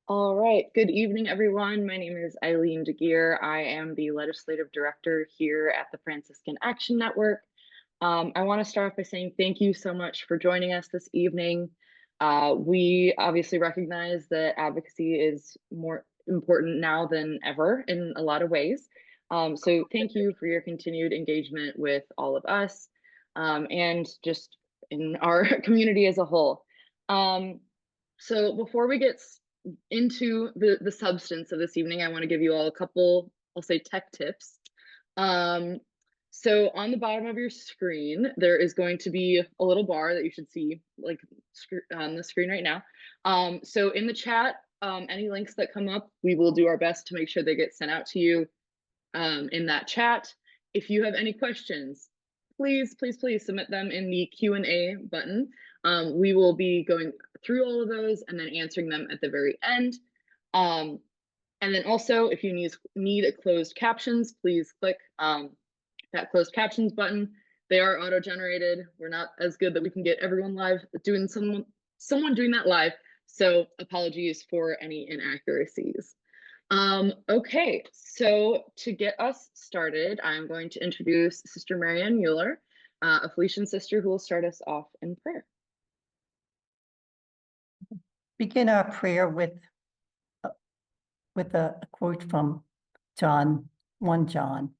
All right. Good evening, everyone. My name is Eileen DeGeer. I am the legislative director here at the Franciscan Action Network. I want to start off by saying thank you so much for joining us this evening. We obviously recognize that advocacy is more important now than ever in a lot of ways. So thank you for your continued engagement with all of us and just in our community as a whole. So before we get into the substance of this evening, I want to give you all a couple, I'll say, tech tips. Um, so on the bottom of your screen, there is going to be a little bar that you should see like on the screen right now. So in the chat, any links that come up, we will do our best to make sure they get sent out to you in that chat. If you have any questions, please submit them in the Q&A button. We will be going through all of those and then answering them at the very end. And then also, if you need a closed captions, please click that closed captions button. They are auto-generated. We're not as good that we can get everyone live doing someone doing that live. So apologies for any inaccuracies. Okay, so to get us started, I'm going to introduce Sister Marianne Mueller, a Felician sister who will start us off in prayer. Begin our prayer with a quote from John, 1 John.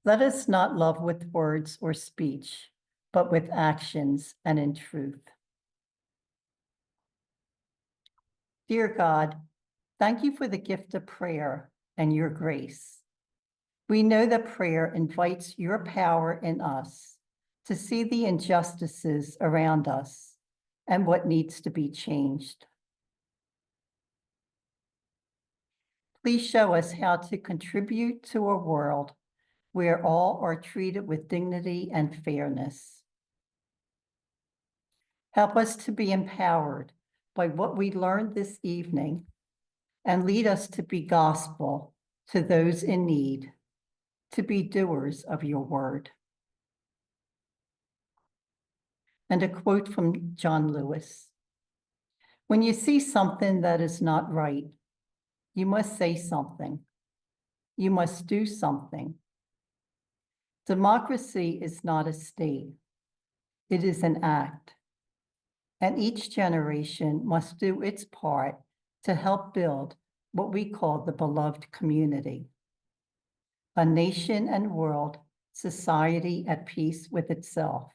Let us not love with words or speech, but with actions and in truth. Dear God, thank you for the gift of prayer and your grace. We know that prayer invites your power in us to see the injustices around us and what needs to be changed. Please show us how to contribute to a world where all are treated with dignity and fairness. Help us to be empowered by what we learned this evening and lead us to be gospel to those in need, to be doers of your word. And a quote from John Lewis. When you see something that is not right, you must say something. You must do something. Democracy is not a state. It is an act. And each generation must do its part to help build what we call the beloved community, a nation and world society at peace with itself.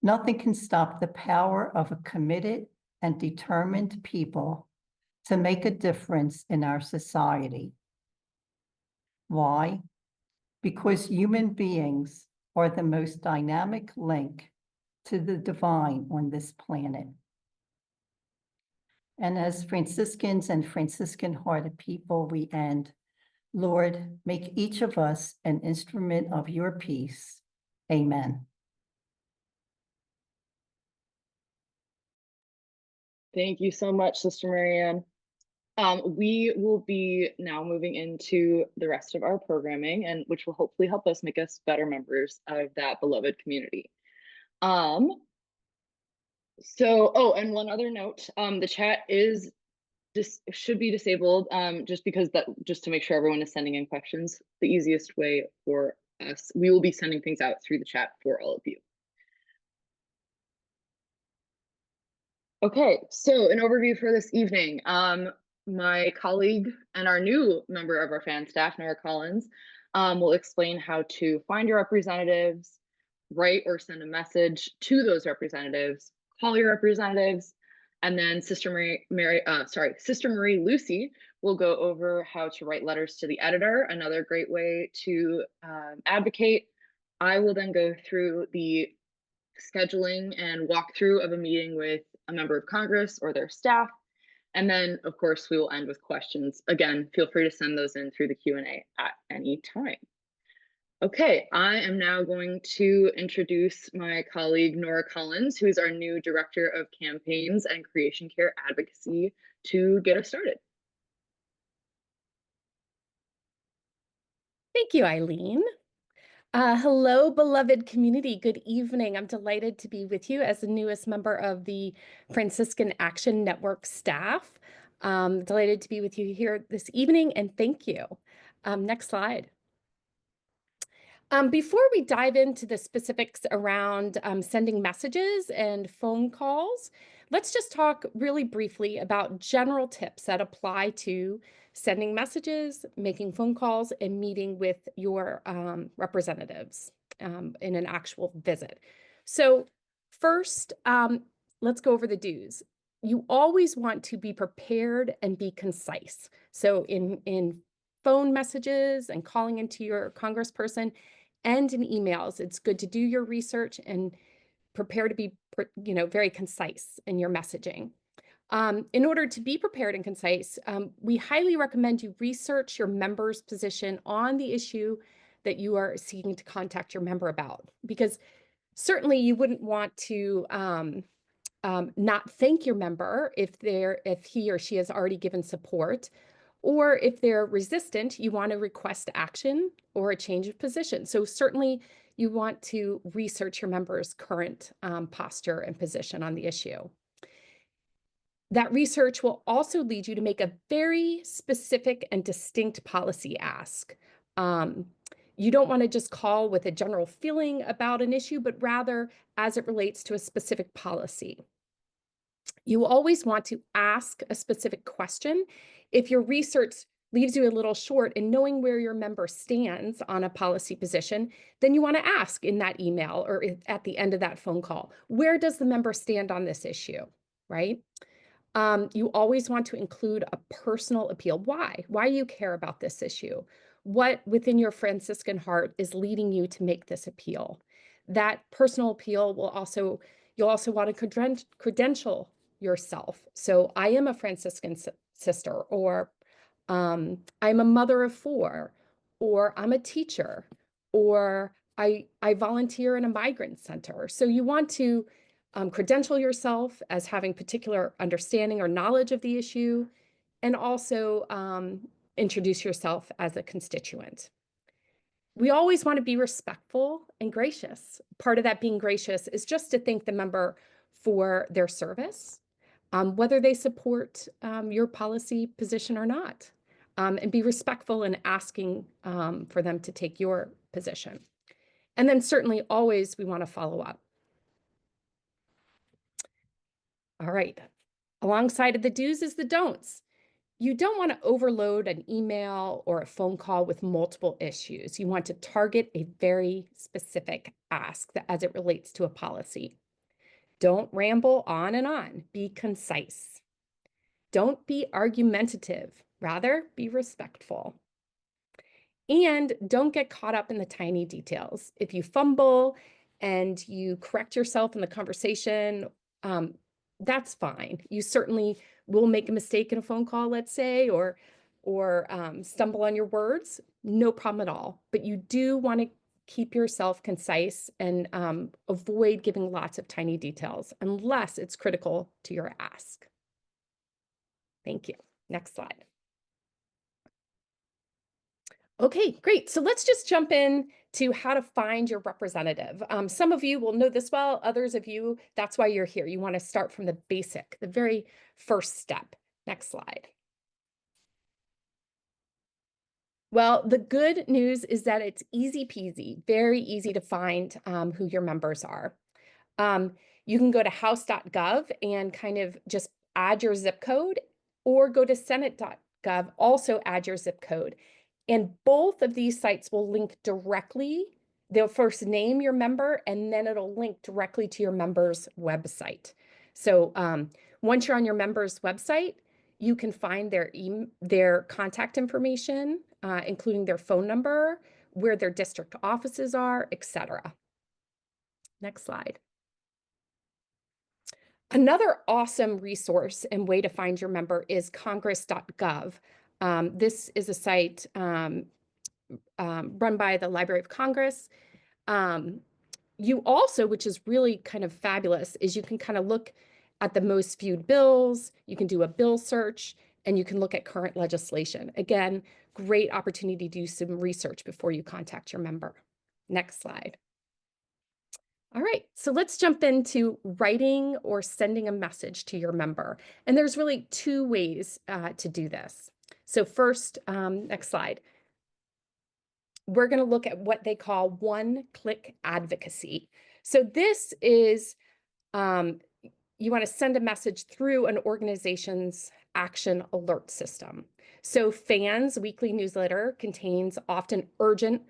Nothing can stop the power of a committed and determined people to make a difference in our society. Why? Because human beings are the most dynamic link to the divine on this planet. And as Franciscans and Franciscan-hearted people, we end, Lord, make each of us an instrument of your peace. Amen. Thank you so much, Sister Marianne. We will be now moving into the rest of our programming, and which will hopefully help us make us better members of that beloved community. And one other note, the chat should be disabled, just to make sure everyone is sending in questions. The easiest way for us, we will be sending things out through the chat for all of you. Okay, so an overview for this evening. My colleague and our new member of our fan staff, Nora Collins, will explain how to find your representatives, write or send a message to those representatives, call your representatives, and then Sister Marie Lucy will go over how to write letters to the editor, another great way to advocate. I will then go through the scheduling and walkthrough of a meeting with a member of Congress or their staff. And then, of course, we will end with questions. Again, feel free to send those in through the Q&A at any time. Okay, I am now going to introduce my colleague, Nora Collins, who is our new Director of Campaigns and Creation Care Advocacy, to get us started. Thank you, Eileen. Hello, beloved community. Good evening. I'm delighted to be with you as the newest member of the Franciscan Action Network staff. Delighted to be with you here this evening, and thank you. Next slide. Before we dive into the specifics around sending messages and phone calls, let's just talk really briefly about general tips that apply to sending messages, making phone calls, and meeting with your representatives in an actual visit. So first, let's go over the do's. You always want to be prepared and be concise. So in phone messages and calling into your congressperson, and in emails, it's good to do your research and prepare to be, very concise in your messaging. In order to be prepared and concise, we highly recommend you research your member's position on the issue that you are seeking to contact your member about, because certainly you wouldn't want to not thank your member if he or she has already given support, or if they're resistant, you want to request action or a change of position. So certainly you want to research your member's current posture and position on the issue. That research will also lead you to make a very specific and distinct policy ask. You don't want to just call with a general feeling about an issue, but rather as it relates to a specific policy. You always want to ask a specific question. If your research leaves you a little short in knowing where your member stands on a policy position, then you want to ask in that email or at the end of that phone call, where does the member stand on this issue, right? You always want to include a personal appeal. Why? Why do you care about this issue? What within your Franciscan heart is leading you to make this appeal? That personal appeal you'll also want to credential yourself. So I am a Franciscan sister, or I'm a mother of four, or I'm a teacher, or I volunteer in a migrant center. So you want to credential yourself as having particular understanding or knowledge of the issue, and also introduce yourself as a constituent. We always want to be respectful and gracious. Part of that being gracious is just to thank the member for their service, whether they support your policy position or not, and be respectful in asking for them to take your position. And then certainly always we want to follow up. All right. Alongside of the do's is the don'ts. You don't want to overload an email or a phone call with multiple issues. You want to target a very specific ask as it relates to a policy. Don't ramble on and on. Be concise. Don't be argumentative. Rather, be respectful. And don't get caught up in the tiny details. If you fumble and you correct yourself in the conversation, that's fine. You certainly will make a mistake in a phone call, let's say, or stumble on your words. No problem at all. But you do want to keep yourself concise and avoid giving lots of tiny details unless it's critical to your ask. Thank you. Next slide. Okay, great. So let's just jump in to how to find your representative. Some of you will know this well, others of you, that's why you're here. You want to start from the basic, the very first step. Next slide. Well, the good news is that it's easy peasy, very easy to find who your members are. You can go to house.gov and kind of just add your zip code, or go to senate.gov, also add your zip code. And both of these sites will link directly. They'll first name your member, and then it'll link directly to your member's website. So once you're on your member's website, you can find their contact information, including their phone number, where their district offices are, etc. Next slide. Another awesome resource and way to find your member is congress.gov. This is a site run by the Library of Congress. You also, which is really kind of fabulous, is you can kind of look at the most viewed bills, you can do a bill search, and you can look at current legislation. Again, great opportunity to do some research before you contact your member. Next slide. All right, so let's jump into writing or sending a message to your member. And there's really two ways to do this. So first, next slide. We're going to look at what they call one-click advocacy. So this is, you want to send a message through an organization's action alert system. So FAN's weekly newsletter contains often urgent,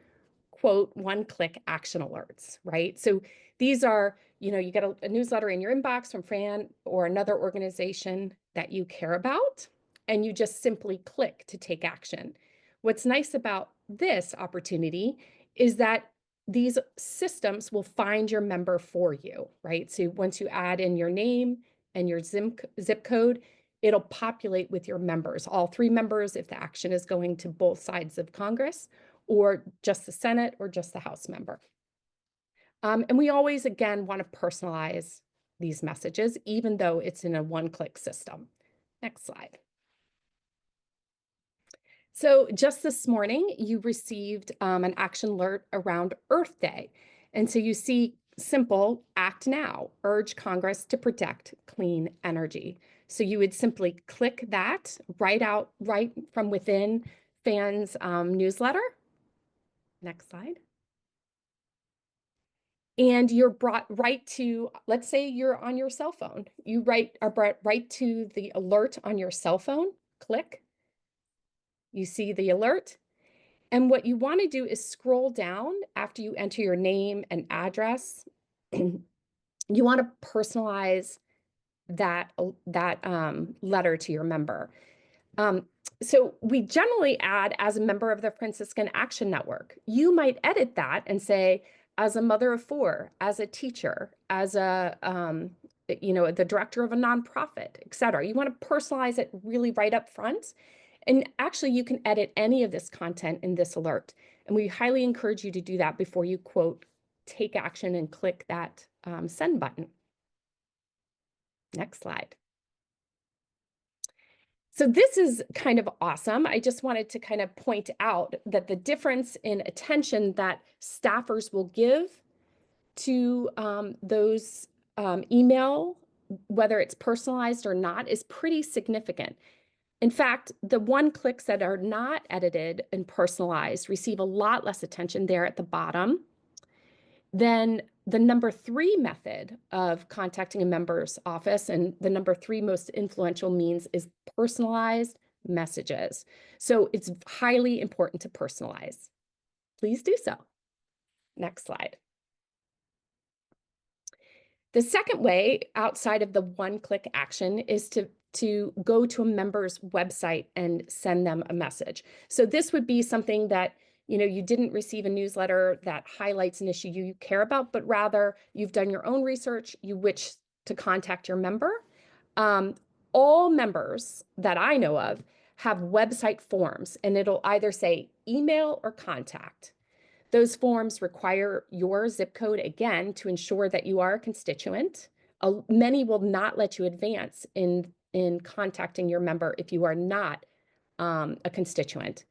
quote, one-click action alerts, right? So these are, you get a newsletter in your inbox from Fran or another organization that you care about, and you just simply click to take action. What's nice about this opportunity is that these systems will find your member for you, right? So once you add in your name and your zip code, it'll populate with your members, all three members if the action is going to both sides of Congress, or just the Senate or just the House member. And we always, again, want to personalize these messages, even though it's in a one-click system. Next slide. So just this morning, you received an action alert around Earth Day. And so you see simple, act now, urge Congress to protect clean energy. So you would simply click that right from within FAN's newsletter. Next slide. And you're brought right to, let's say you're on your cell phone. You are brought right to the alert on your cell phone. Click. You see the alert. And what you want to do is scroll down after you enter your name and address. You want to personalize that letter to your member. So we generally add as a member of the Franciscan Action Network. You might edit that and say, as a mother of four, as a teacher, as a, the director of a nonprofit, et cetera. You want to personalize it really right up front. And actually, you can edit any of this content in this alert. And we highly encourage you to do that before you, quote, take action and click that send button. Next slide. So this is kind of awesome. I just wanted to kind of point out that the difference in attention that staffers will give to those email, whether it's personalized or not, is pretty significant. In fact, the one-clicks that are not edited and personalized receive a lot less attention there at the bottom than the number 3 method of contacting a member's office. And the number 3 most influential means is personalized messages. So it's highly important to personalize. Please do so. Next slide. The second way outside of the one-click action is to go to a member's website and send them a message. So this would be something that you didn't receive a newsletter that highlights an issue you care about, but rather you've done your own research, you wish to contact your member. All members that I know of have website forms, and it'll either say email or contact. Those forms require your zip code, again, to ensure that you are a constituent. Many will not let you advance in contacting your member if you are not a constituent.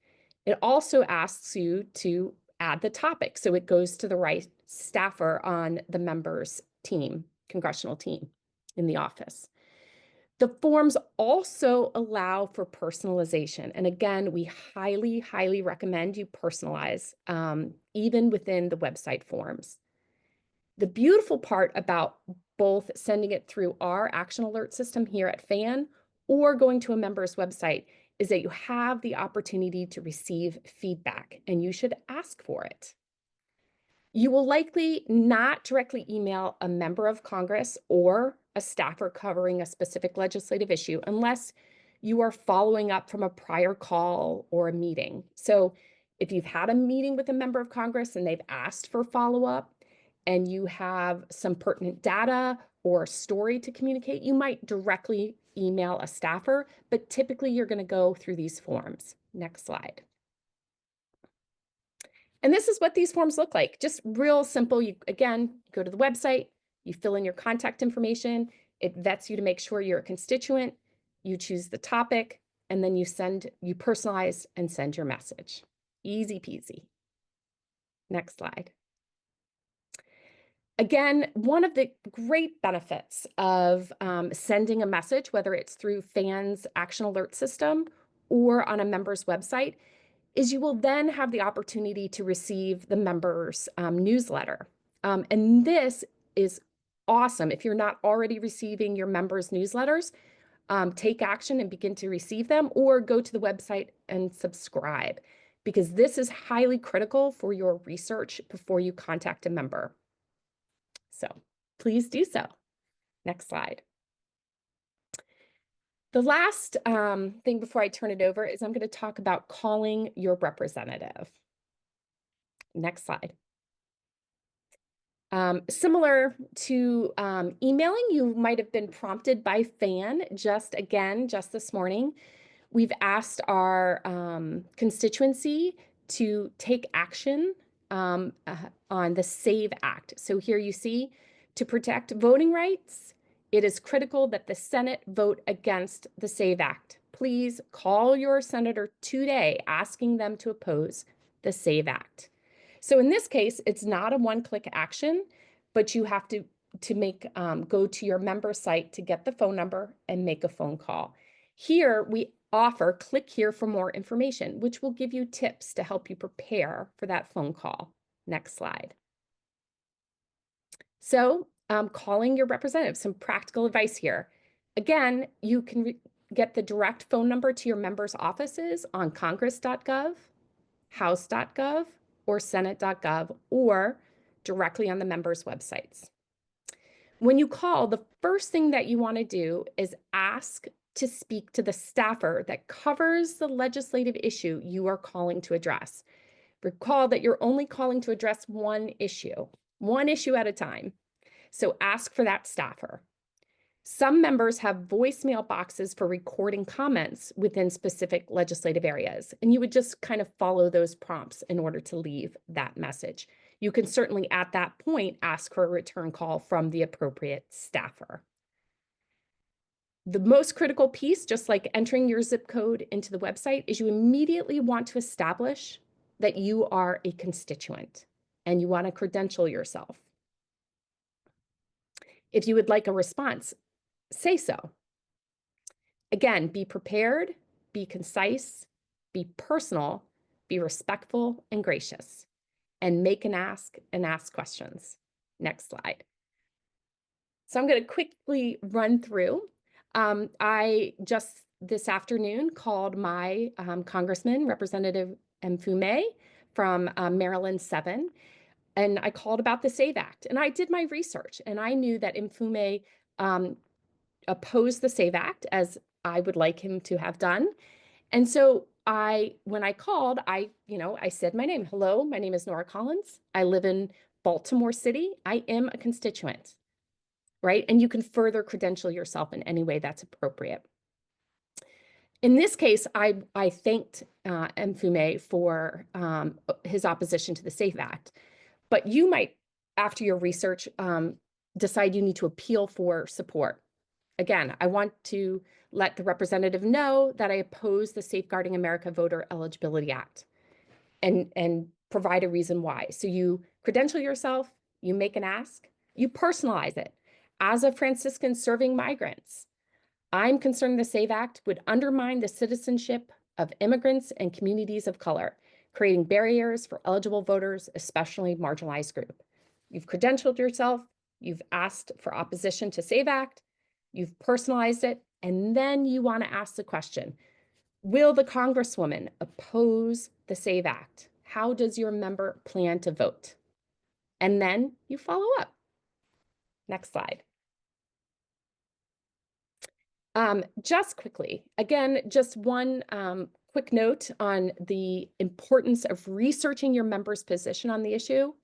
It also asks you to add the topic, so it goes to the right staffer on the member's team, congressional team in the office. The forms also allow for personalization. And again, we highly, highly recommend you personalize, even within the website forms. The beautiful part about both sending it through our action alert system here at FAN or going to a member's website is that you have the opportunity to receive feedback, and you should ask for it. You will likely not directly email a member of Congress or a staffer covering a specific legislative issue unless you are following up from a prior call or a meeting. So if you've had a meeting with a member of Congress and they've asked for follow-up and you have some pertinent data or a story to communicate, you might directly email a staffer, but typically you're going to go through these forms. Next slide. And this is what these forms look like. Just real simple. You, again, go to the website, you fill in your contact information, it vets you to make sure you're a constituent, you choose the topic, and then you personalize and send your message. Easy peasy. Next slide. Again, one of the great benefits of sending a message, whether it's through FAN's action alert system or on a member's website, is you will then have the opportunity to receive the member's newsletter. And this is awesome. If you're not already receiving your members' newsletters, take action and begin to receive them, or go to the website and subscribe, because this is highly critical for your research before you contact a member. So please do so. Next slide. The last thing before I turn it over is I'm going to talk about calling your representative. Next slide. Similar to emailing, you might have been prompted by FAN just this morning. We've asked our constituency to take action on the SAVE Act. So here you see, to protect voting rights, it is critical that the Senate vote against the SAVE Act. Please call your senator today asking them to oppose the SAVE Act. So in this case, it's not a one-click action, but you have to go to your member site to get the phone number and make a phone call. Here we offer click here for more information, which will give you tips to help you prepare for that phone call. Next slide. So calling your representative, some practical advice here. Again, you can get the direct phone number to your members' offices on congress.gov, house.gov, or senate.gov, or directly on the members' websites. When you call, the first thing that you want to do is ask to speak to the staffer that covers the legislative issue you are calling to address. Recall that you're only calling to address one issue at a time. So ask for that staffer. Some members have voicemail boxes for recording comments within specific legislative areas, and you would just kind of follow those prompts in order to leave that message. You can certainly at that point ask for a return call from the appropriate staffer. The most critical piece, just like entering your zip code into the website, is you immediately want to establish that you are a constituent and you want to credential yourself. If you would like a response, say so. Again, be prepared, be concise, be personal, be respectful and gracious, and make an ask and ask questions. Next slide. So I'm going to quickly run through. I just this afternoon called my Congressman, Representative Mfume from Maryland 7, and I called about the SAVE Act. And I did my research, and I knew that Mfume opposed the SAVE Act, as I would like him to have done. And so when I called, I said my name. Hello, my name is Nora Collins. I live in Baltimore City. I am a constituent, right? And you can further credential yourself in any way that's appropriate. In this case, I thanked Mfume for his opposition to the SAVE Act. But you might, after your research, decide you need to appeal for support. Again, I want to let the representative know that I oppose the Safeguarding America Voter Eligibility Act and provide a reason why. So you credential yourself, you make an ask, you personalize it. As a Franciscan serving migrants, I'm concerned the SAVE Act would undermine the citizenship of immigrants and communities of color, creating barriers for eligible voters, especially marginalized groups. You've credentialed yourself, you've asked for opposition to SAVE Act, you've personalized it, and then you want to ask the question, will the Congresswoman oppose the SAVE Act? How does your member plan to vote? And then you follow up. Next slide. Just quickly, again, just one quick note on the importance of researching your member's position on the issue.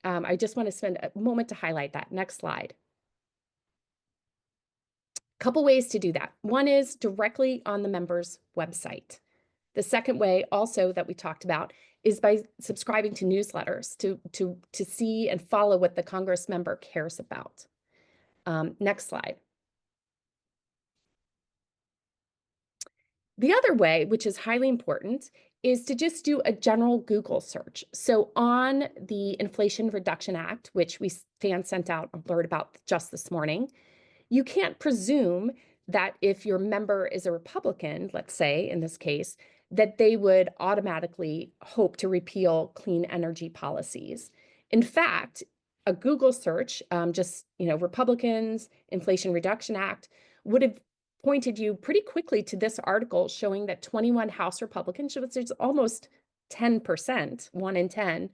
I just want to spend a moment to highlight that. Next slide. Couple ways to do that. One is directly on the member's website. The second way also that we talked about is by subscribing to newsletters to see and follow what the Congress member cares about. Next slide. The other way, which is highly important, is to just do a general Google search. So on the Inflation Reduction Act, which fans sent out an alert about just this morning, you can't presume that if your member is a Republican, let's say in this case, that they would automatically hope to repeal clean energy policies. In fact, a Google search, Republicans, Inflation Reduction Act, would have pointed you pretty quickly to this article showing that 21 House Republicans, which is almost 10%, 1 in 10,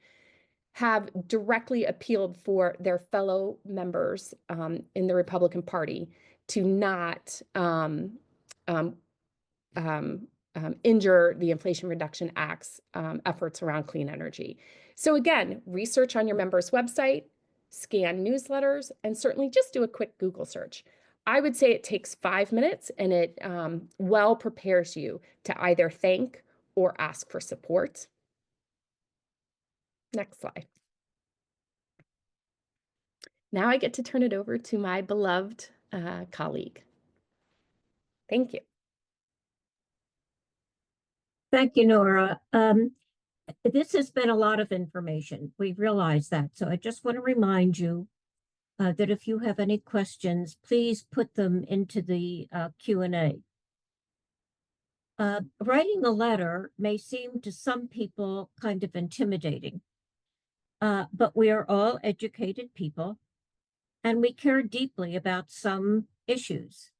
have directly appealed for their fellow members in the Republican Party to not injure the Inflation Reduction Act's efforts around clean energy. So again, research on your member's website, scan newsletters, and certainly just do a quick Google search. I would say it takes 5 minutes, and it well prepares you to either thank or ask for support. Next slide. Now I get to turn it over to my beloved colleague. Thank you. Thank you, Nora. This has been a lot of information. We realize that. So I just want to remind you that if you have any questions, please put them into the Q&A. Writing a letter may seem to some people kind of intimidating, but we are all educated people and we care deeply about some issues.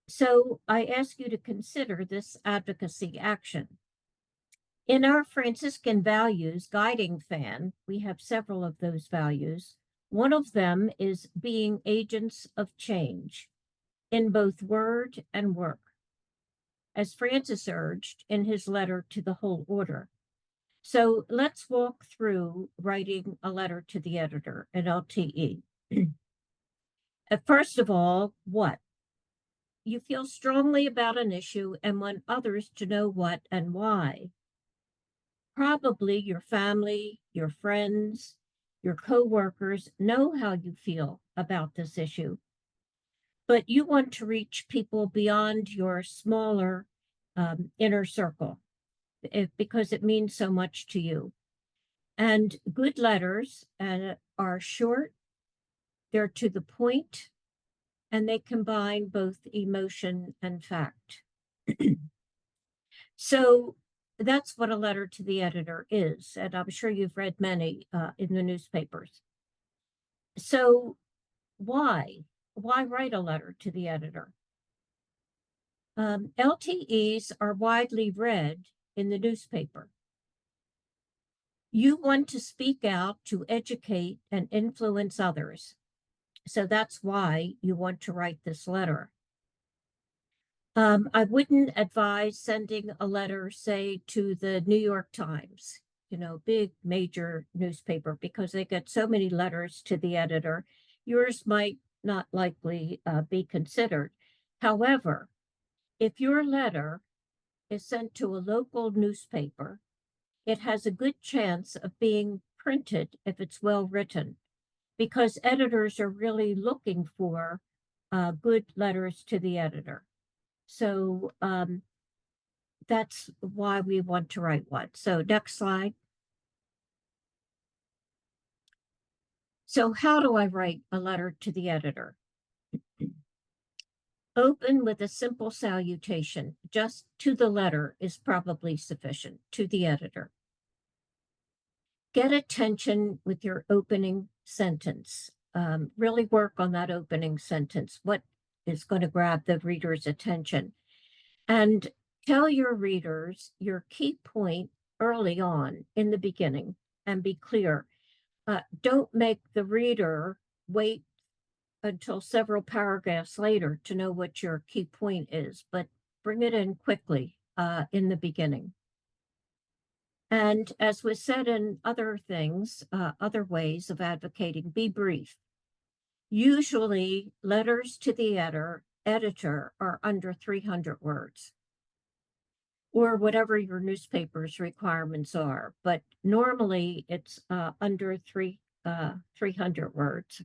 So I ask you to consider this advocacy action. In our Franciscan values guiding fan, we have several of those values. One of them is being agents of change in both word and work, as Francis urged in his letter to the whole order. So let's walk through writing a letter to the editor at LTE. First of all, what? You feel strongly about an issue and want others to know what and why. Probably your family, your friends, your coworkers know how you feel about this issue, but you want to reach people beyond your smaller inner circle because it means so much to you. And good letters are short, they're to the point, and they combine both emotion and fact. So that's what a letter to the editor is, and I'm sure you've read many in the newspapers. So why write a letter to the editor? LTEs are widely read in the newspaper. You want to speak out to educate and influence others. So that's why you want to write this letter. I wouldn't advise sending a letter, say, to the New York Times, big major newspaper, because they get so many letters to the editor. Yours might not likely be considered. However, if your letter is sent to a local newspaper, it has a good chance of being printed if it's well written, because editors are really looking for good letters to the editor. So that's why we want to write one. So next slide. So how do I write a letter to the editor? Open with a simple salutation. Just to the letter is probably sufficient, to the editor. Get attention with your opening sentence. Really work on that opening sentence. What is going to grab the reader's attention? And tell your readers your key point early on in the beginning and be clear. Don't make the reader wait until several paragraphs later to know what your key point is, but bring it in quickly in the beginning. And as was said in other things, other ways of advocating, be brief. Usually letters to the editor are under 300 words, or whatever your newspaper's requirements are, but normally it's under 300 words.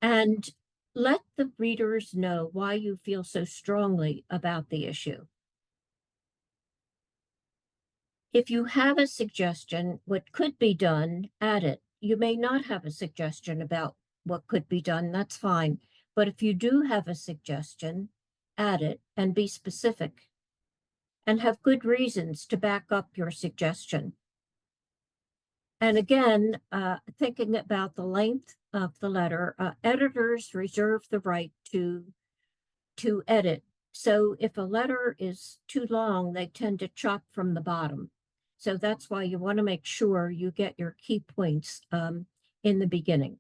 And Let the readers know why you feel so strongly about the issue. If you have a suggestion, what could be done, add it. You may not have a suggestion about what could be done, that's fine. But if you do have a suggestion, add it and be specific and have good reasons to back up your suggestion. And again, thinking about the length of the letter, editors reserve the right to edit. So if a letter is too long, they tend to chop from the bottom. So that's why you want to make sure you get your key points in the beginning.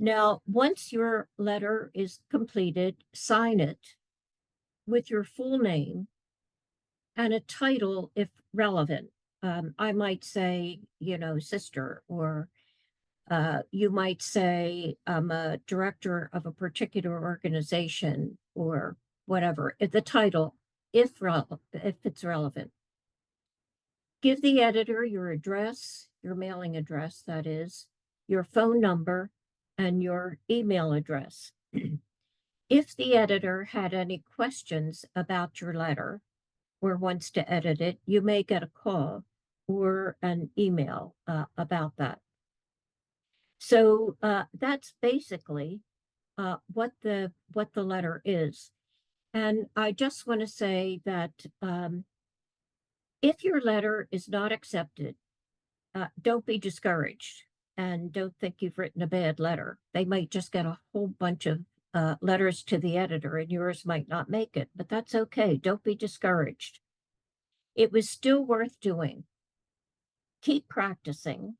Now, once your letter is completed, sign it with your full name and a title if relevant. I might say, sister, or you might say I'm a director of a particular organization or whatever. The title, if it's relevant. Give the editor your address, your mailing address, that is, your phone number, and your email address. If the editor had any questions about your letter or wants to edit it, you may get a call or an email about that. So that's basically what the letter is. And I just want to say that if your letter is not accepted, don't be discouraged and don't think you've written a bad letter. They might just get a whole bunch of letters to the editor and yours might not make it, but that's okay. Don't be discouraged. It was still worth doing. Keep practicing.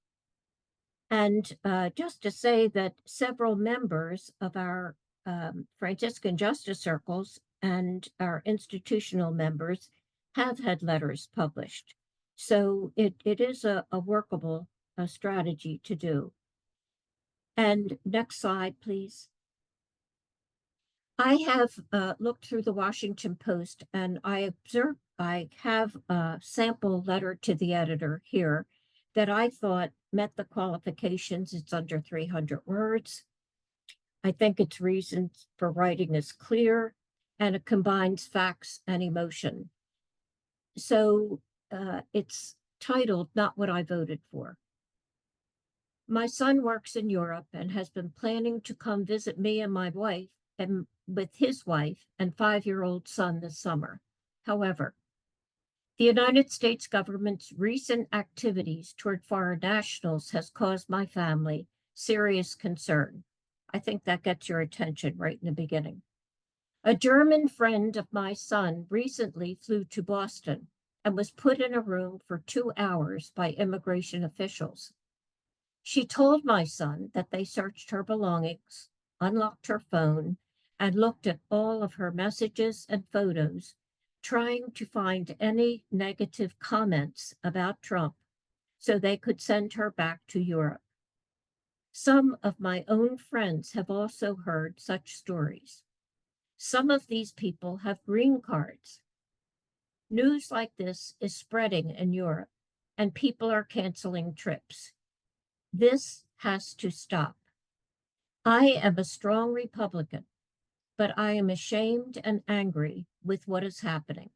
And just to say that several members of our Franciscan justice circles and our institutional members have had letters published. So it is a workable strategy to do. And next slide, please. I have looked through the Washington Post and I observed I have a sample letter to the editor here that I thought met the qualifications. It's under 300 words. I think its reasons for writing is clear and it combines facts and emotion. So it's titled Not What I Voted For. My son works in Europe and has been planning to come visit me and my wife and with his wife and 5-year-old son this summer. However, the United States government's recent activities toward foreign nationals has caused my family serious concern. I think that gets your attention right in the beginning. A German friend of my son recently flew to Boston and was put in a room for 2 hours by immigration officials. She told my son that they searched her belongings, unlocked her phone, and looked at all of her messages and photos, trying to find any negative comments about Trump so they could send her back to Europe. Some of my own friends have also heard such stories. Some of these people have green cards. News like this is spreading in Europe, and people are canceling trips. This has to stop. I am a strong Republican, but I am ashamed and angry with what is happening.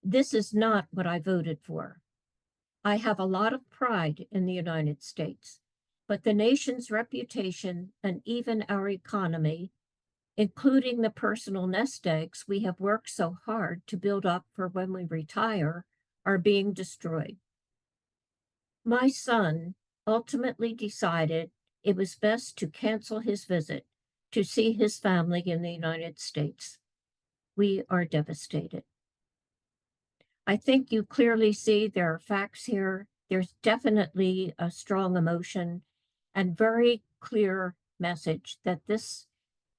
This is not what I voted for. I have a lot of pride in the United States, but the nation's reputation and even our economy, including the personal nest eggs we have worked so hard to build up for when we retire, are being destroyed. My son ultimately decided it was best to cancel his visit to see his family in the United States. We are devastated. I think you clearly see there are facts here. There's definitely a strong emotion and very clear message that this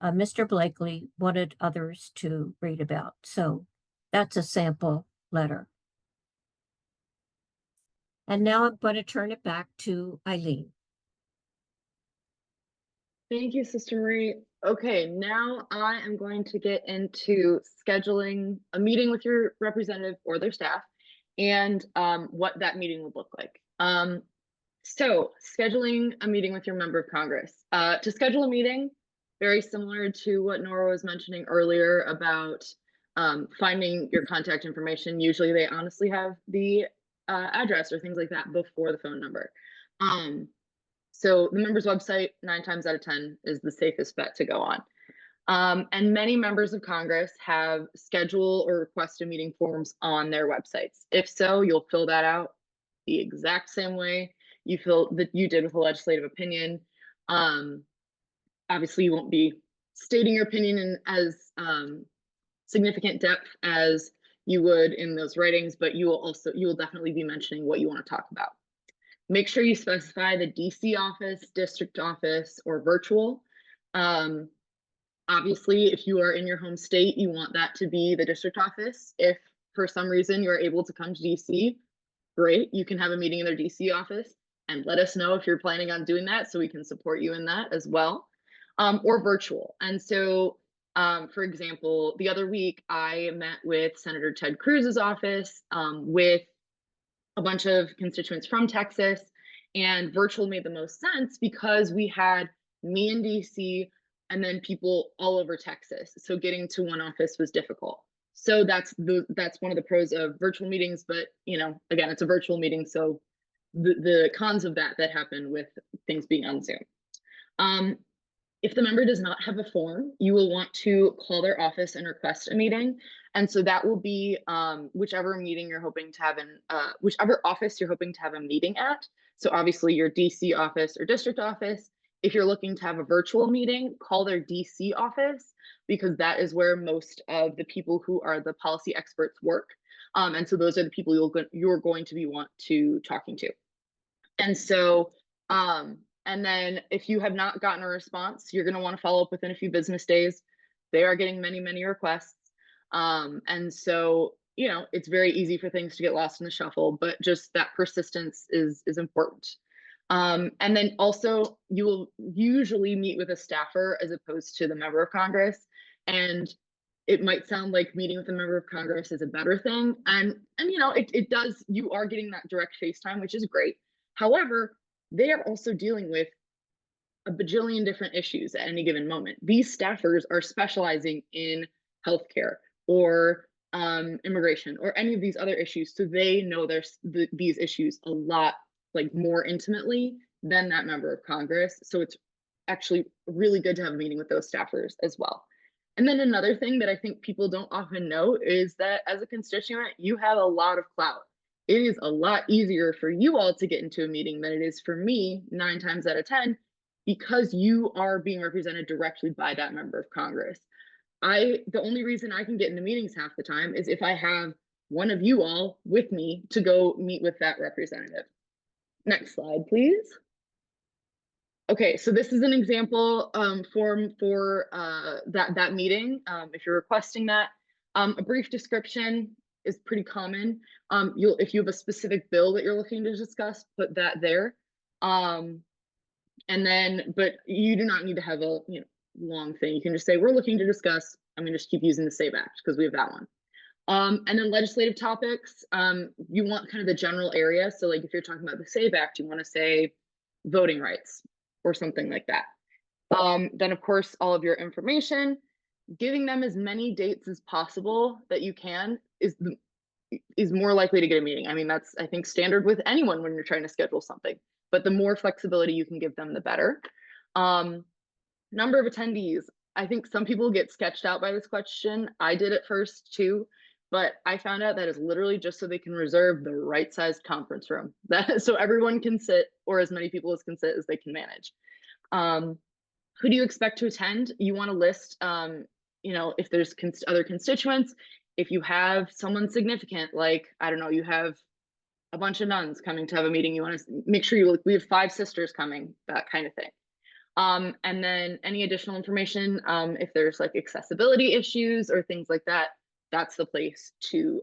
Mr. Blakely wanted others to read about. So that's a sample letter. And now I'm going to turn it back to Eileen. Thank you, Sister Marie. Okay, now I am going to get into scheduling a meeting with your representative or their staff and what that meeting would look like. So scheduling a meeting with your member of Congress. To schedule a meeting, very similar to what Nora was mentioning earlier about finding your contact information. Usually they honestly have the address or things like that before the phone number. So the member's website, 9 times out of 10, is the safest bet to go on. And many members of Congress have schedule or request a meeting forms on their websites. If so, you'll fill that out the exact same way you feel that you did with a legislative opinion. Obviously, you won't be stating your opinion in as significant depth as you would in those writings, but you will definitely be mentioning what you want to talk about. Make sure you specify the DC office, district office, or virtual. Obviously, if you are in your home state, you want that to be the district office. If for some reason you're able to come to DC, great, you can have a meeting in their DC office and let us know if you're planning on doing that so we can support you in that as well, or virtual. And so, for example, the other week I met with Senator Ted Cruz's office with a bunch of constituents from Texas, and virtual made the most sense because we had me in DC and then people all over Texas. So getting to one office was difficult. So that's one of the pros of virtual meetings, but again, it's a virtual meeting, so the cons of that happen with things being on Zoom. If the member does not have a form, you will want to call their office and request a meeting. And so that will be whichever meeting you're hoping to have whichever office you're hoping to have a meeting at. So obviously your DC office or district office. If you're looking to have a virtual meeting, call their DC office, because that is where most of the people who are the policy experts work. And so those are the people you're going to be talking to. And so, and then if you have not gotten a response, you're going to want to follow up within a few business days. They are getting many, many requests. And so, it's very easy for things to get lost in the shuffle, but just that persistence is important. And then also you will usually meet with a staffer as opposed to the member of Congress. And it might sound like meeting with a member of Congress is a better thing. And it does, you are getting that direct FaceTime, which is great. However, they are also dealing with a bajillion different issues at any given moment. These staffers are specializing in healthcare or immigration or any of these other issues. So they know these issues a lot more intimately than that member of Congress. So it's actually really good to have a meeting with those staffers as well. And then another thing that I think people don't often know is that as a constituent, you have a lot of clout. It is a lot easier for you all to get into a meeting than it is for me 9 times out of 10, because you are being represented directly by that member of Congress. The only reason I can get into meetings half the time is if I have one of you all with me to go meet with that representative. Next slide, please. Okay, so this is an example form for that meeting. If you're requesting that, a brief description is pretty common. If you have a specific bill that you're looking to discuss, put that there. And then, but you do not need to have a long thing. You can just say, we're looking to discuss, I'm gonna just keep using the SAVE Act because we have that one. And then legislative topics, you want kind of the general area. So like if you're talking about the SAVE Act, you want to say voting rights or something like that. Then of course, all of your information, giving them as many dates as possible that you can is more likely to get a meeting. I mean, that's, I think, standard with anyone when you're trying to schedule something, but the more flexibility you can give them, the better. Number of attendees. I think some people get sketched out by this question. I did at first too, but I found out that is literally just so they can reserve the right sized conference room, so everyone can sit, or as many people as can sit as they can manage. Who do you expect to attend? You want to list, if there's other constituents, if you have someone significant, like, I don't know, you have a bunch of nuns coming to have a meeting, you want to make sure we have 5 sisters coming, that kind of thing. And then any additional information, if there's like accessibility issues or things like that, that's the place to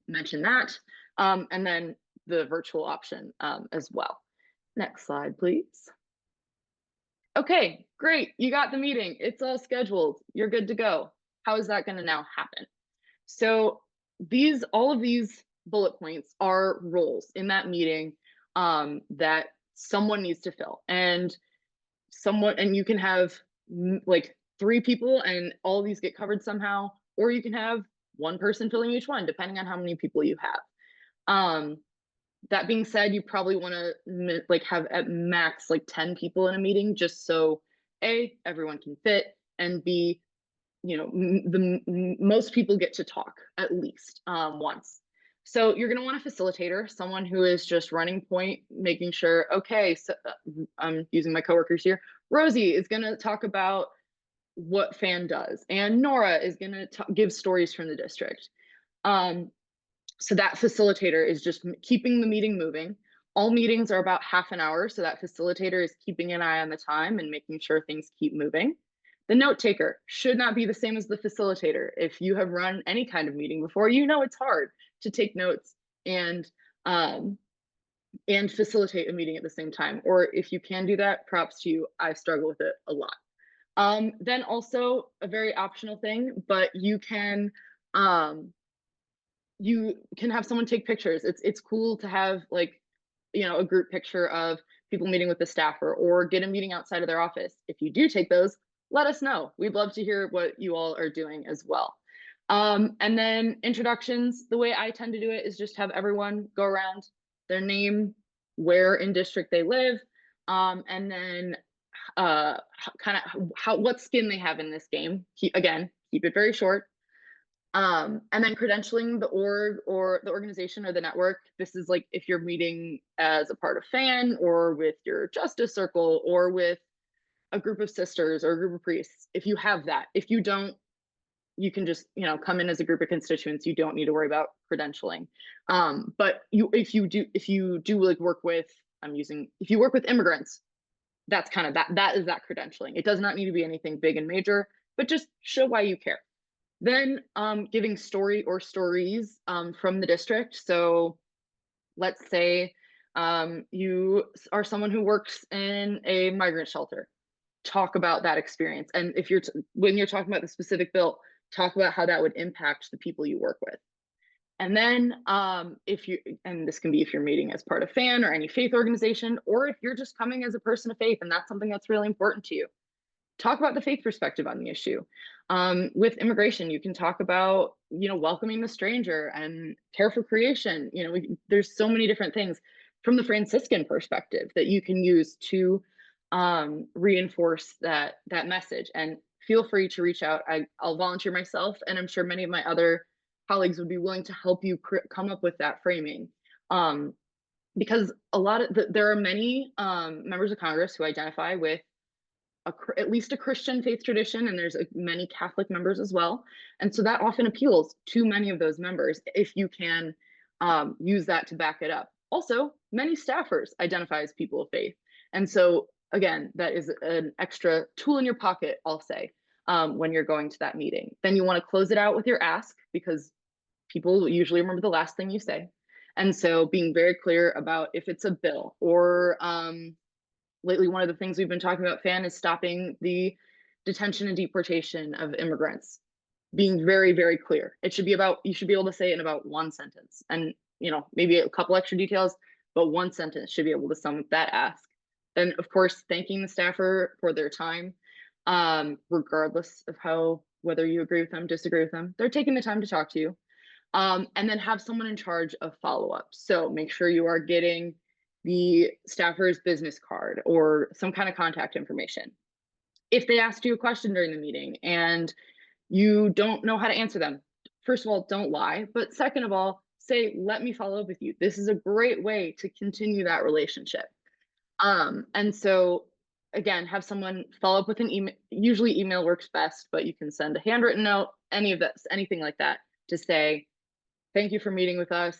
mention that. And then the virtual option as well. Next slide, please. Okay, great. You got the meeting. It's all scheduled. You're good to go. How is that going to now happen? So all of these bullet points are roles in that meeting that someone needs to fill, and you can have like 3 people and all these get covered somehow, or you can have one person filling each one, depending on how many people you have. That being said, you probably want to like have at max like 10 people in a meeting, just so A, everyone can fit, and B, you know, most people get to talk at least once. So you're going to want a facilitator, someone who is just running point, making sure, okay, so I'm using my coworkers here. Rosie is going to talk about what FAN does, and Nora is going to give stories from the district. So that facilitator is just keeping the meeting moving. All meetings are about half an hour, so that facilitator is keeping an eye on the time and making sure things keep moving. The note taker should not be the same as the facilitator. If you have run any kind of meeting before, you know it's hard to take notes and facilitate a meeting at the same time. Or if you can do that, props to you. I struggle with it a lot. Then also a very optional thing, but you can have someone take pictures. It's cool to have, like, you know, a group picture of people meeting with the staffer, or get a meeting outside of their office. If you do take those, let us know. We'd love to hear what you all are doing as well. And then introductions, the way I tend to do it is just have everyone go around, their name, where in district they live, and then kind of what skin they have in this game. Again, keep it very short. And then credentialing the org or the organization or the network. This is like if you're meeting as a part of FAN, or with your justice circle, or with a group of sisters or a group of priests. If you have that, if you don't, you can just, you know, come in as a group of constituents. You don't need to worry about credentialing. But if you do like work with, if you work with immigrants, that's kind of that is that credentialing. It does not need to be anything big and major, but just show why you care. Then giving story or stories from the district. So let's say you are someone who works in a migrant shelter. Talk about that experience. And if when you're talking about the specific bill, talk about how that would impact the people you work with. And then and this can be if you're meeting as part of FAN or any faith organization, or if you're just coming as a person of faith and that's something that's really important to you, talk about the faith perspective on the issue. With immigration, you can talk about, you know, welcoming the stranger and care for creation. You know, there's so many different things from the Franciscan perspective that you can use to reinforce that message. And feel free to reach out. I'll volunteer myself, and I'm sure many of my other colleagues would be willing to help you come up with that framing. Because there are many members of Congress who identify with at least a Christian faith tradition, and there's many Catholic members as well. And so that often appeals to many of those members if you can use that to back it up. Also, many staffers identify as people of faith. And so again, that is an extra tool in your pocket, I'll say, when you're going to that meeting. Then you want to close it out with your ask, because people usually remember the last thing you say. And so being very clear about if it's a bill, or lately, one of the things we've been talking about, FAN, is stopping the detention and deportation of immigrants. Being very, very clear. You should be able to say it in about one sentence, and, you know, maybe a couple extra details, but one sentence should be able to sum up that ask. Then, of course, thanking the staffer for their time, regardless of whether you agree with them, disagree with them, they're taking the time to talk to you. And then have someone in charge of follow-up. So make sure you are getting the staffer's business card or some kind of contact information. If they ask you a question during the meeting and you don't know how to answer them, first of all, don't lie. But second of all, say, let me follow up with you. This is a great way to continue that relationship. And so again, have someone follow up with an email. Usually email works best, but you can send a handwritten note, anything like that, to say, thank you for meeting with us,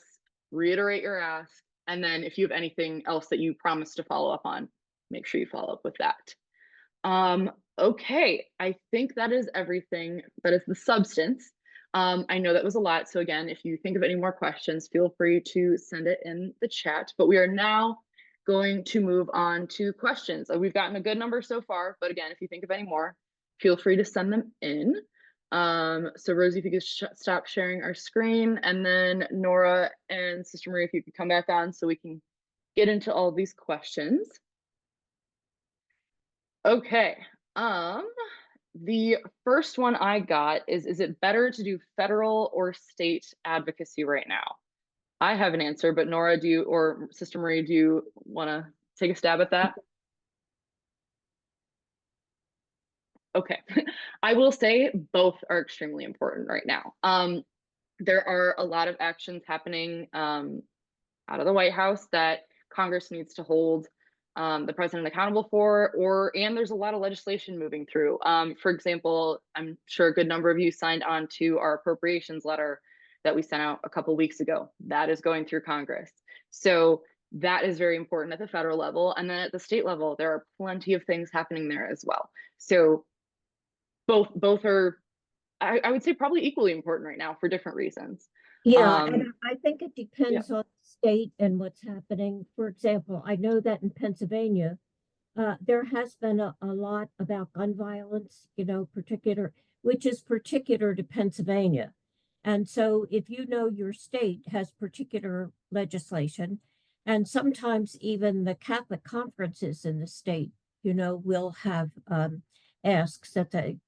reiterate your ask. And then if you have anything else that you promise to follow up on, make sure you follow up with that. Okay, I think that is everything. That is the substance. I know that was a lot. So again, if you think of any more questions, feel free to send it in the chat. But we are now going to move on to questions. We've gotten a good number so far, but again, if you think of any more, feel free to send them in. So Rosie, if you could stop sharing our screen, and then Nora and Sister Marie, if you could come back on so we can get into all these questions. Okay. The first one I got is it better to do federal or state advocacy right now? I have an answer, but Nora, or Sister Marie, do you want to take a stab at that? Okay. I will say both are extremely important right now. There are a lot of actions happening out of the White House that Congress needs to hold the president accountable for, and there's a lot of legislation moving through. For example, I'm sure a good number of you signed on to our appropriations letter that we sent out a couple weeks ago. That is going through Congress. So that is very important at the federal level. And then at the state level, there are plenty of things happening there as well. So both are, I would say, probably equally important right now for different reasons. Yeah, and I think it Yeah. depends on the state and what's happening. For example, I know that in Pennsylvania, there has been a lot about gun violence, which is particular to Pennsylvania. And so if you know your state has particular legislation, and sometimes even the Catholic conferences in the state, will have asks that they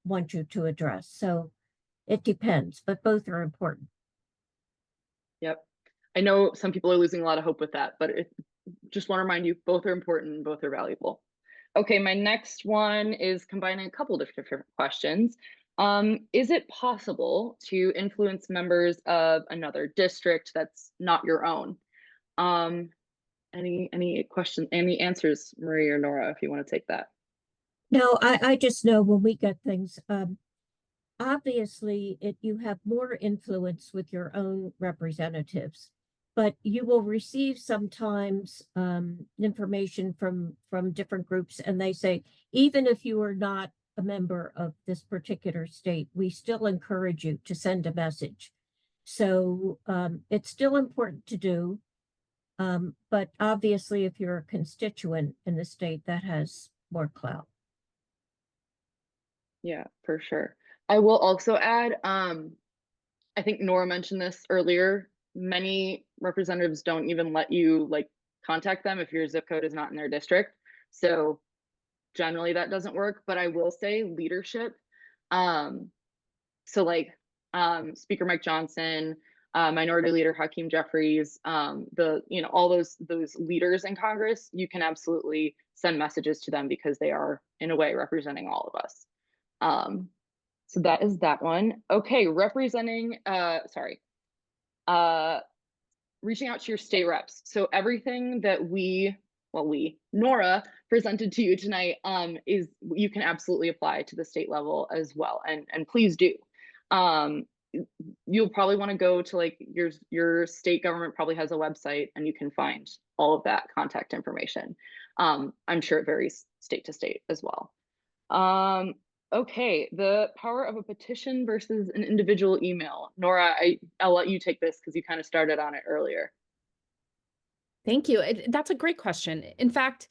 want you to address. So it depends, but both are important. Yep. I know some people are losing a lot of hope with that, but just want to remind you, both are important and both are valuable. Okay, my next one is combining a couple of different questions. Is it possible to influence members of another district that's not your own? Any questions, any answers, Marie or Nora, if you want to take that? No, I just know when we get things, obviously you have more influence with your own representatives, but you will receive sometimes information from different groups, and they say, even if you are not a member of this particular state, we still encourage you to send a message. So it's still important to do. But obviously, if you're a constituent in the state, that has more clout. Yeah, for sure. I will also add, I think Nora mentioned this earlier. Many representatives don't even let you contact them if your zip code is not in their district. So generally that doesn't work, but I will say leadership. Um, so Speaker Mike Johnson, Minority Leader Hakeem Jeffries, all those leaders in Congress, you can absolutely send messages to them because they are in a way representing all of us. So that is that one. Okay, reaching out to your state reps. So everything that Nora presented to you tonight, is you can absolutely apply to the state level as well, and please do. You'll probably want to go to your state government probably has a website, and you can find all of that contact information. I'm sure it varies state to state as well. Okay, the power of a petition versus an individual email. Nora, I'll let you take this because you kind of started on it earlier. Thank you. That's a great question. In fact,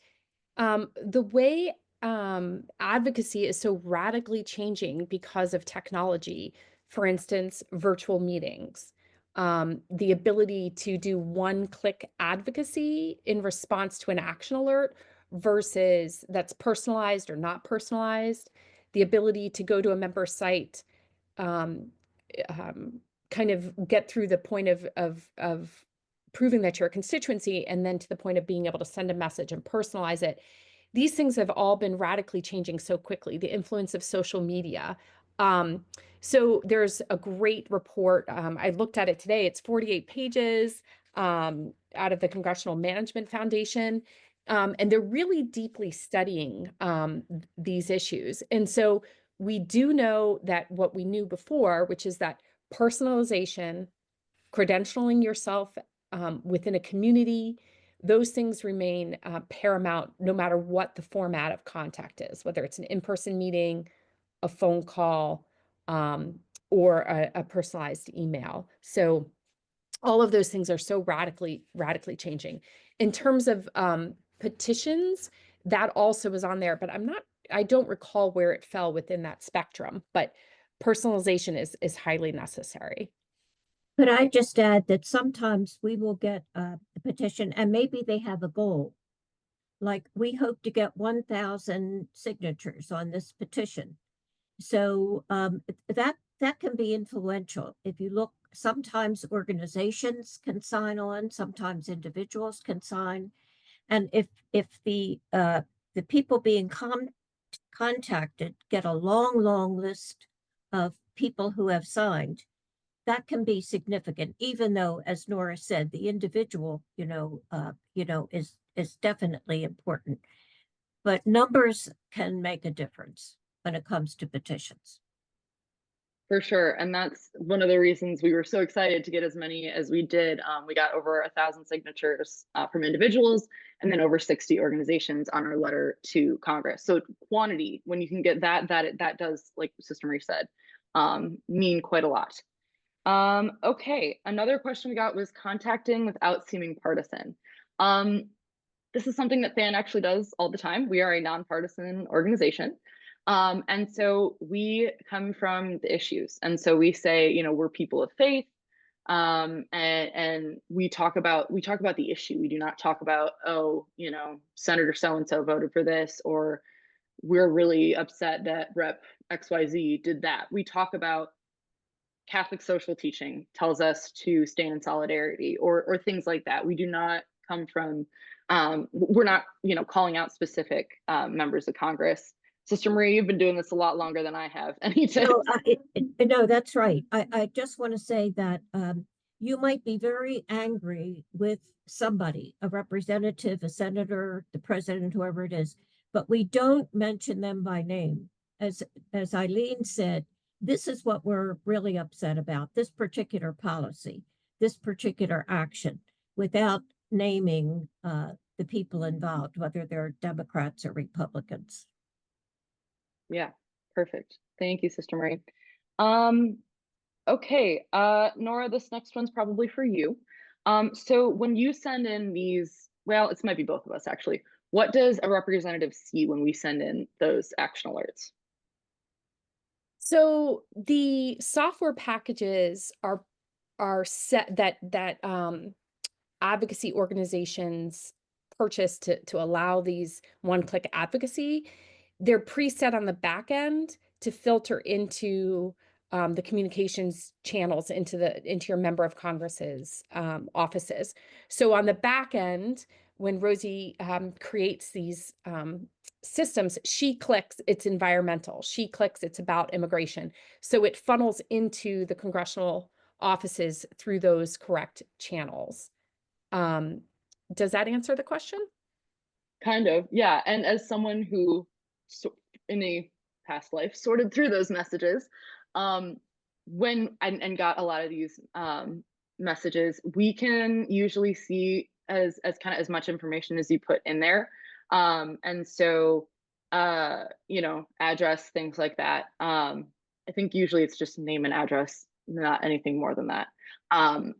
the way advocacy is so radically changing because of technology, for instance, virtual meetings, the ability to do one-click advocacy in response to an action alert versus that's personalized or not personalized, the ability to go to a member site, um, kind of get through the point of proving that you're a constituency, and then to the point of being able to send a message and personalize it. These things have all been radically changing so quickly, the influence of social media. So there's a great report. I looked at it today. It's 48 pages out of the Congressional Management Foundation. And they're really deeply studying these issues. And so we do know that what we knew before, which is that personalization, credentialing yourself within a community, those things remain paramount no matter what the format of contact is, whether it's an in-person meeting, a phone call, or a personalized email. So all of those things are so radically changing. In terms of petitions, that also is on there, but I don't recall where it fell within that spectrum, but personalization is highly necessary. Could I just add that sometimes we will get a petition and maybe they have a goal. Like we hope to get 1,000 signatures on this petition. So that can be influential. If you look, sometimes organizations can sign on, sometimes individuals can sign. And if the people being contacted get a long list of people who have signed, that can be significant, even though, as Nora said, the individual, is definitely important. But numbers can make a difference when it comes to petitions. For sure. And that's one of the reasons we were so excited to get as many as we did. We got over 1,000 signatures from individuals and then over 60 organizations on our letter to Congress. So quantity, when you can get that does, like Sister Marie said, mean quite a lot. Okay, another question we got was contacting without seeming partisan. This is something that FAN actually does all the time. We are a nonpartisan organization. And so we come from the issues. And so we say, we're people of faith. And we talk about the issue. We do not talk about, Senator so-and-so voted for this, or we're really upset that Rep XYZ did that. We talk about Catholic social teaching tells us to stand in solidarity, or things like that. We do not come from, we're not, calling out specific members of Congress. Sister Marie, you've been doing this a lot longer than I have. Any tips? No, that's right. I just want to say that you might be very angry with somebody, a representative, a senator, the president, whoever it is, but we don't mention them by name. As Eileen said, this is what we're really upset about, this particular policy, this particular action, without naming the people involved, whether they're Democrats or Republicans. Yeah, perfect. Thank you, Sister Marie. Okay, Nora, this next one's probably for you. So when you send in these, well, it might be both of us actually. What does a representative see when we send in those action alerts? So the software packages are set that advocacy organizations purchase to allow these one-click advocacy. They're preset on the back end to filter into the communications channels into your member of Congress's offices. So on the back end, when Rosie creates these systems, she clicks it's environmental, she clicks it's about immigration. So it funnels into the congressional offices through those correct channels. Does that answer the question? Kind of, yeah. And as someone who, in a past life, sorted through those messages, when and got a lot of these messages, we can usually see as kind of as much information as you put in there. And so, address, things like that. I think usually it's just name and address, not anything more than that.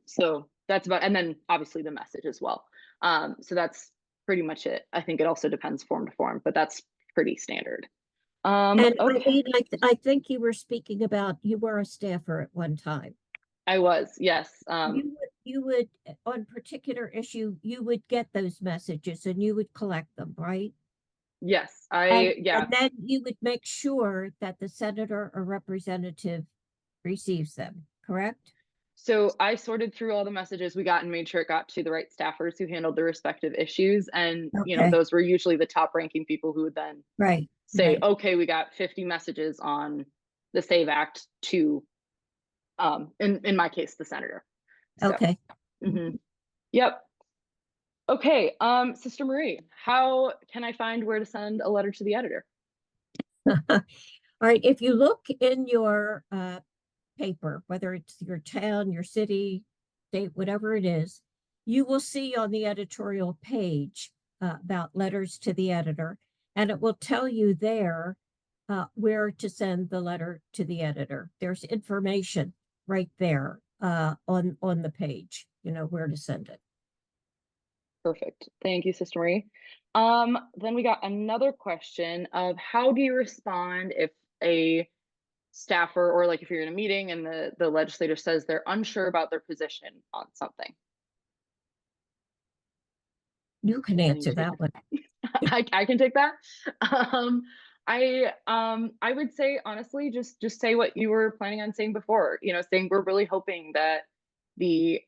So that's about, and then obviously the message as well. So that's pretty much it. I think it also depends form to form, but that's pretty standard. And Okay. I think you were speaking about, you were a staffer at one time. I was, yes. You would, on particular issue, you would get those messages and you would collect them, right? Yes, yeah. And then you would make sure that the senator or representative receives them, correct? So I sorted through all the messages we got and made sure it got to the right staffers who handled the respective issues. And, Okay. those were usually the top ranking people who would then say, Right. okay, we got 50 messages on the SAVE Act to, in my case, the senator. So, Okay. Yep. Okay. Sister Marie, how can I find where to send a letter to the editor? All right. If you look in your paper, whether it's your town, your city, state, whatever it is, you will see on the editorial page about letters to the editor, and it will tell you there where to send the letter to the editor. There's information right there on the page, where to send it. Perfect. Thank you, Sister Marie. Then we got another question of how do you respond if a staffer, or like if you're in a meeting and the legislator says they're unsure about their position on something? You can Any answer that one. I can take that. I would say honestly, just say what you were planning on saying before. You know, saying we're really hoping that the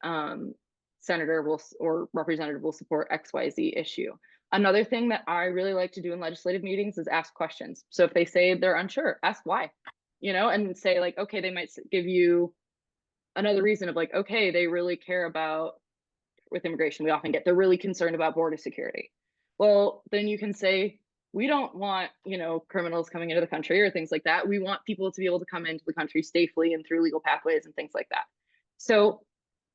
senator will or representative will support XYZ issue. Another thing that I really like to do in legislative meetings is ask questions. So if they say they're unsure, ask why. You know, and say like, okay, they might give you another reason of like, okay, they really care about, with immigration, we often get, they're really concerned about border security. Well, then you can say, we don't want, you know, criminals coming into the country or things like that. We want people to be able to come into the country safely and through legal pathways and things like that. So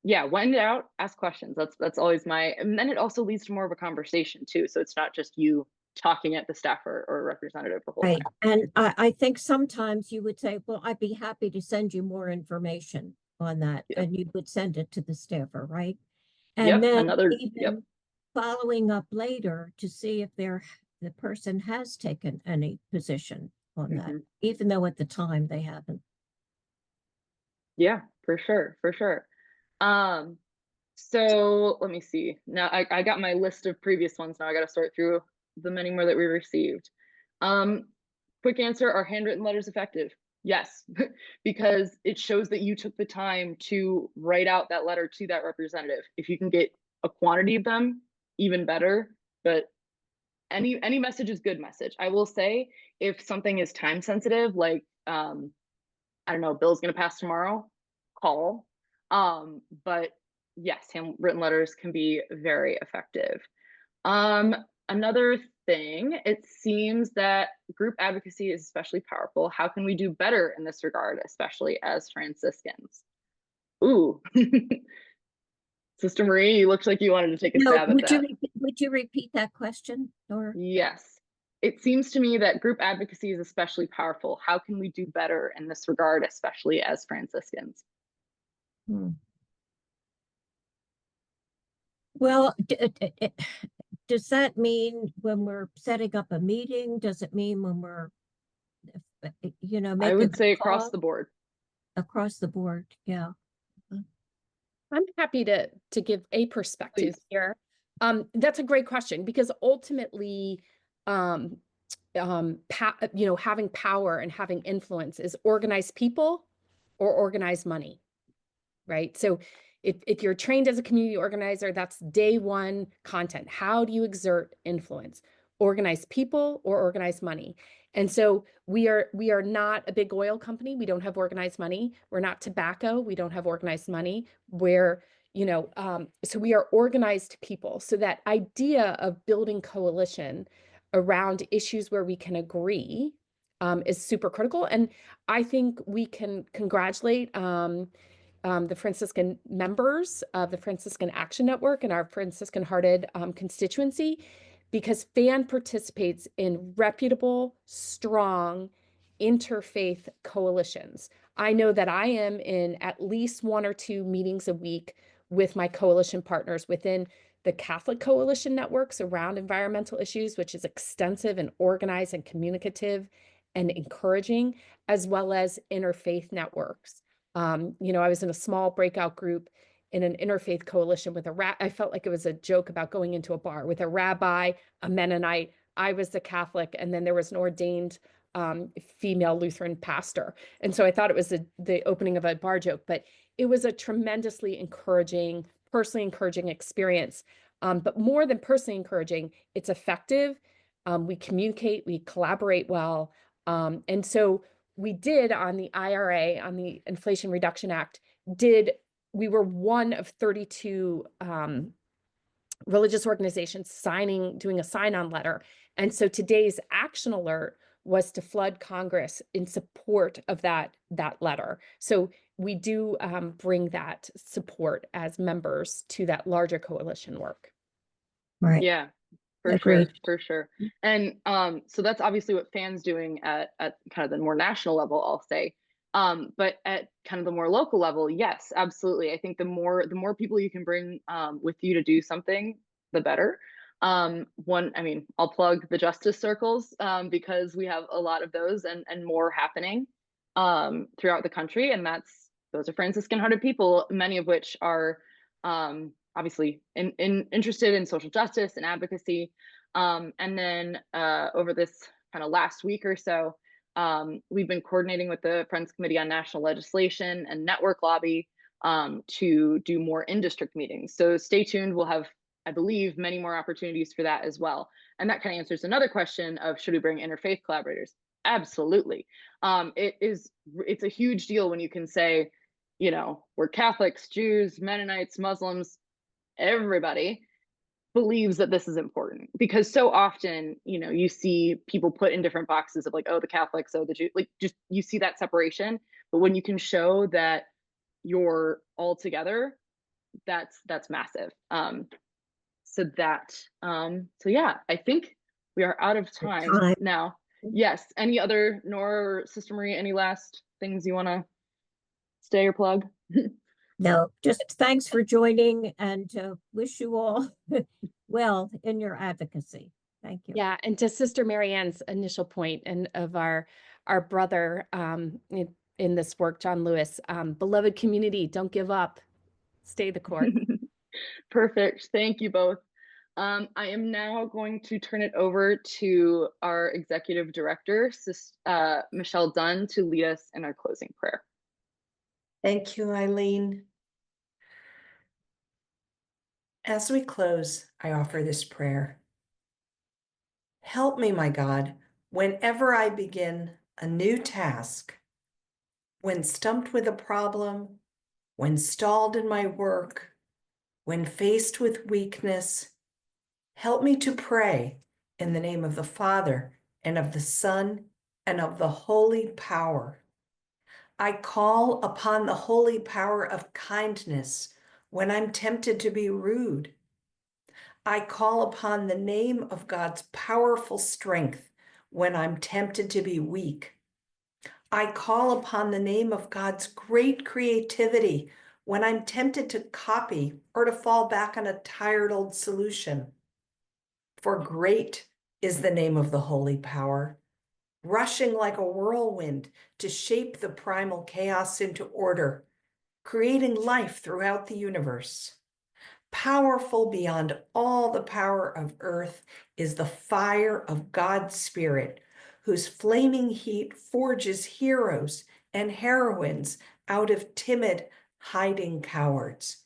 yeah, when in doubt, ask questions. That's always my, and then it also leads to more of a conversation too. So it's not just you talking at the staffer or representative the whole Right. time. And I think sometimes you would say, well, I'd be happy to send you more information on that. Yep. And you would send it to the staffer, right? And Yep. then Another, even yep. following up later to see if the person has taken any position on that, even though at the time they haven't. Yeah, for sure, for sure. So let me see. Now I got my list of previous ones. Now I got to sort through the many more that we received. Quick answer, are handwritten letters effective? Yes, because it shows that you took the time to write out that letter to that representative. If you can get a quantity of them, even better. But any message is good message. I will say, if something is time sensitive, like I don't know, bill's gonna pass tomorrow, call. But yes, handwritten letters can be very effective. Another thing, it seems that group advocacy is especially powerful. How can we do better in this regard, especially as Franciscans? Ooh. Sister Marie, you looked like you wanted to take a No, stab at that. would you repeat that question? Or Yes. It seems to me that group advocacy is especially powerful. How can we do better in this regard, especially as Franciscans? Well, does that mean when we're setting up a meeting? Does it mean when we're, you know, I making would say a across call? the board. Across the board, yeah. I'm happy to give a perspective Please. here. That's a great question, because ultimately, you know, having power and having influence is organized people or organized money, right? So if you're trained as a community organizer, that's day one content. How do you exert influence? Organize people or organize money? And so we are not a big oil company. We don't have organized money. We're not tobacco. We don't have organized money. We're, you know, so we are organized people. So that idea of building coalition around issues where we can agree is super critical. And I think we can congratulate the Franciscan members of the Franciscan Action Network and our Franciscan Hearted constituency, because FAN participates in reputable, strong interfaith coalitions. I know that I am in at least 1 or 2 meetings a week with my coalition partners within the Catholic Coalition networks around environmental issues, which is extensive and organized and communicative and encouraging, as well as interfaith networks. You know, I was in a small breakout group in an interfaith coalition with I felt like it was a joke about going into a bar with a rabbi, a Mennonite. I was the Catholic, and then there was an ordained female Lutheran pastor. And so I thought it was the opening of a bar joke, but it was a tremendously encouraging, personally encouraging experience. But more than personally encouraging, it's effective. We communicate, we collaborate well. And so we did on the IRA, on the Inflation Reduction Act, we were one of 32 religious organizations doing a sign-on letter. And so today's action alert was to flood Congress in support of that letter. So we do bring that support as members to that larger coalition work. Right. Yeah, for Agreed. sure, for sure. And so that's obviously what FAN's doing at kind of the more national level, I'll say. But at kind of the more local level, yes, absolutely. I think the more people you can bring with you to do something, the better. I mean, I'll plug the justice circles because we have a lot of those and more happening. throughout the country, and those are Franciscan-hearted people, many of which are obviously interested in social justice and advocacy. And then over this kind of last week or so, we've been coordinating with the Friends Committee on National Legislation and Network Lobby to do more in-district meetings. So stay tuned. We'll have, I believe, many more opportunities for that as well. And that kind of answers another question of, should we bring interfaith collaborators? Absolutely. It's a huge deal when you can say, you know, we're Catholics, Jews, Mennonites, Muslims, everybody believes that this is important, because so often, you know, you see people put in different boxes of like, oh, the Catholics, oh, the Jews, like, just, you see that separation. But when you can show that you're all together, that's massive. So yeah, I think we are out of time now. Yes. Any other, Nora or Sister Marie, any last things you want to say or plug? No, just thanks for joining, and wish you all well in your advocacy. Thank you. Yeah, and to Sister Marianne's initial point and of our brother in this work, John Lewis, beloved community, don't give up, stay the course. Perfect. Thank you both. I am now going to turn it over to our executive director, Michelle Dunn, to lead us in our closing prayer. Thank you, Eileen. As we close, I offer this prayer. Help me, my God, whenever I begin a new task, when stumped with a problem, when stalled in my work, when faced with weakness, help me to pray in the name of the Father and of the Son and of the Holy Power. I call upon the holy power of kindness when I'm tempted to be rude. I call upon the name of God's powerful strength when I'm tempted to be weak. I call upon the name of God's great creativity when I'm tempted to copy or to fall back on a tired old solution. For great is the name of the holy power, rushing like a whirlwind to shape the primal chaos into order, creating life throughout the universe. Powerful beyond all the power of earth is the fire of God's Spirit, whose flaming heat forges heroes and heroines out of timid, hiding cowards,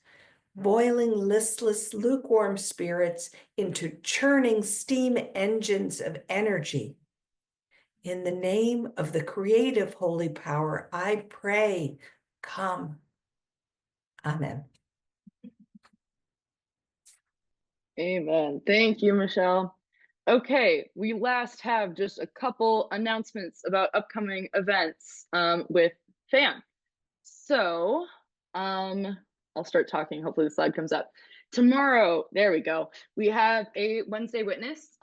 boiling listless, lukewarm spirits into churning steam engines of energy. In the name of the creative holy power, I pray, come. Amen. Amen. Thank you, Michelle. Okay, we last have just a couple announcements about upcoming events with FAN. So I'll start talking. Hopefully the slide comes up. Tomorrow, there we go. We have a Wednesday Witness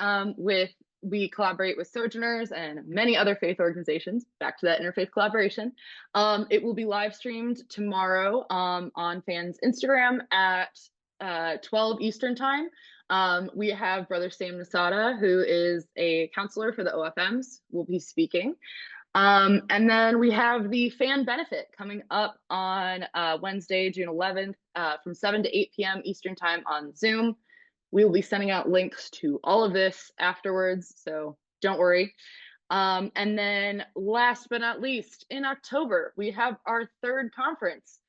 we collaborate with Sojourners and many other faith organizations. Back to that interfaith collaboration. It will be live streamed tomorrow on FAN's Instagram at 12 Eastern time. We have Brother Sam Nasada, who is a counselor for the OFMs, will be speaking. And then we have the fan benefit coming up on Wednesday, June 11th, from 7 to 8 p.m. Eastern time on Zoom. We will be sending out links to all of this afterwards, so don't worry. And then last but not least, in October, we have our third conference,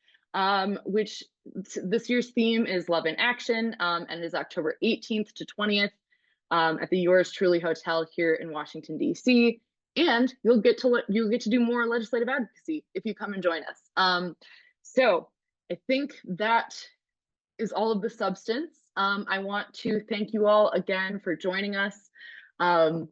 which this year's theme is Love in Action, and it is October 18th to 20th at the Yours Truly Hotel here in Washington, D.C. And you'll get to do more legislative advocacy if you come and join us. So I think that is all of the substance. I want to thank you all again for joining us. I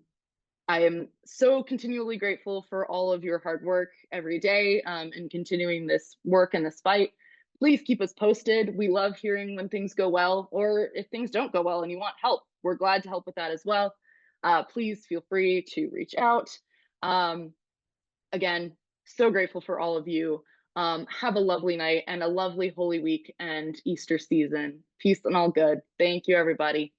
am so continually grateful for all of your hard work every day and continuing this work and this fight. Please keep us posted. We love hearing when things go well, or if things don't go well and you want help, we're glad to help with that as well. Please feel free to reach out. Again, so grateful for all of you. Have a lovely night and a lovely Holy Week and Easter season. Peace and all good. Thank you, everybody.